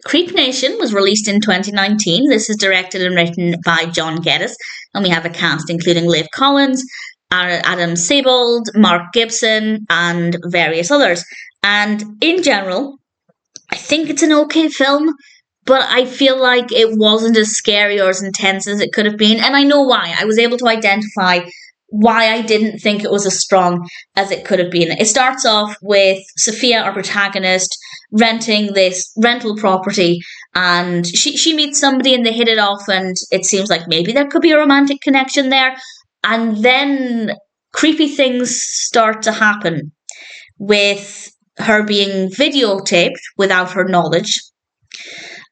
Creep Nation was released in 2019. This is directed and written by John Geddes, and we have a cast including Liv Collins, Adam Seybold, Mark Gibson, and various others. And in general, I think it's an okay film, but I feel like it wasn't as scary or as intense as it could have been. And I know why. I was able to identify why I didn't think it was as strong as it could have been. It starts off with Sophia, our protagonist, renting this rental property, and she meets somebody and they hit it off, and it seems like maybe there could be a romantic connection there. And then creepy things start to happen with her being videotaped without her knowledge.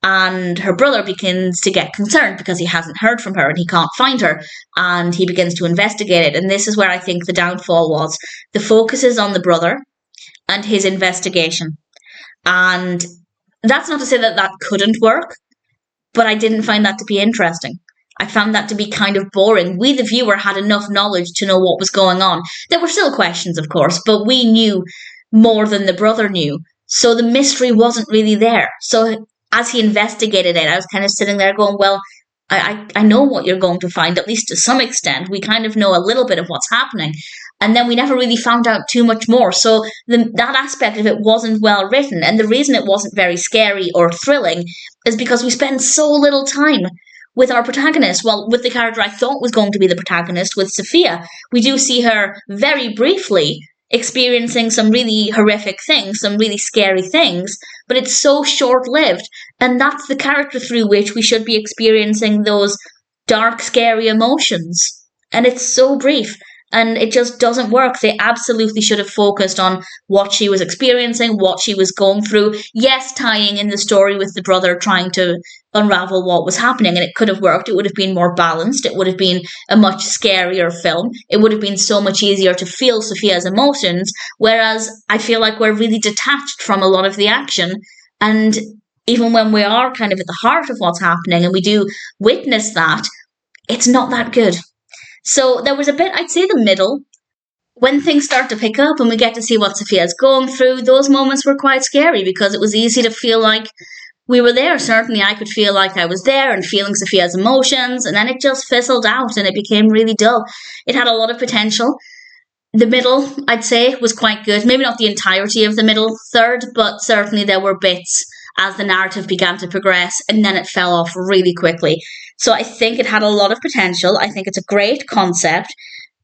And her brother begins to get concerned because he hasn't heard from her and he can't find her. And he begins to investigate it. And this is where I think the downfall was. The focus is on the brother and his investigation. And that's not to say that that couldn't work, but I didn't find that to be interesting. I found that to be kind of boring. We, the viewer, had enough knowledge to know what was going on. There were still questions, of course, but we knew more than the brother knew. So the mystery wasn't really there. So as he investigated it, I was kind of sitting there going, well, I know what you're going to find, at least to some extent. We kind of know a little bit of what's happening. And then we never really found out too much more. So that aspect of it wasn't well written. And the reason it wasn't very scary or thrilling is because we spend so little time with our protagonist. Well, with the character I thought was going to be the protagonist, with Sophia. We do see her very briefly experiencing some really horrific things, some really scary things, but it's so short-lived, and that's the character through which we should be experiencing those dark, scary emotions, and it's so brief, and it just doesn't work. They absolutely should have focused on what she was experiencing, what she was going through. Yes, tying in the story with the brother, trying to unravel what was happening, and it could have worked. It would have been more balanced. It would have been a much scarier film. It would have been so much easier to feel Sophia's emotions, whereas I feel like we're really detached from a lot of the action, and even when we are kind of at the heart of what's happening and we do witness that, it's not that good. So there was a bit, I'd say the middle, when things start to pick up and we get to see what Sophia's going through, those moments were quite scary because it was easy to feel like we were there. Certainly I could feel like I was there and feeling Sophia's emotions, and then it just fizzled out and it became really dull. It had a lot of potential. The middle, I'd say, was quite good. Maybe not the entirety of the middle third, but certainly there were bits as the narrative began to progress, and then it fell off really quickly. So I think it had a lot of potential. I think it's a great concept.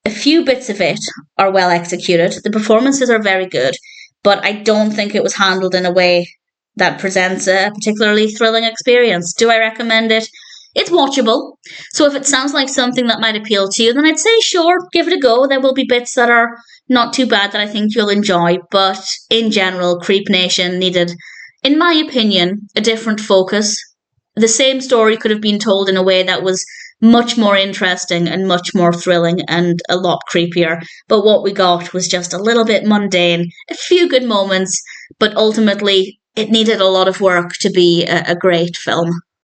A few bits of it are well executed. The performances are very good, but I don't think it was handled in a way that presents a particularly thrilling experience. Do I recommend it? It's watchable. So if it sounds like something that might appeal to you, then I'd say sure, give it a go. There will be bits that are not too bad that I think you'll enjoy, but in general, Creep Nation needed, in my opinion, a different focus. The same story could have been told in a way that was much more interesting and much more thrilling and a lot creepier. But what we got was just a little bit mundane, a few good moments, but ultimately it needed a lot of work to be a great film.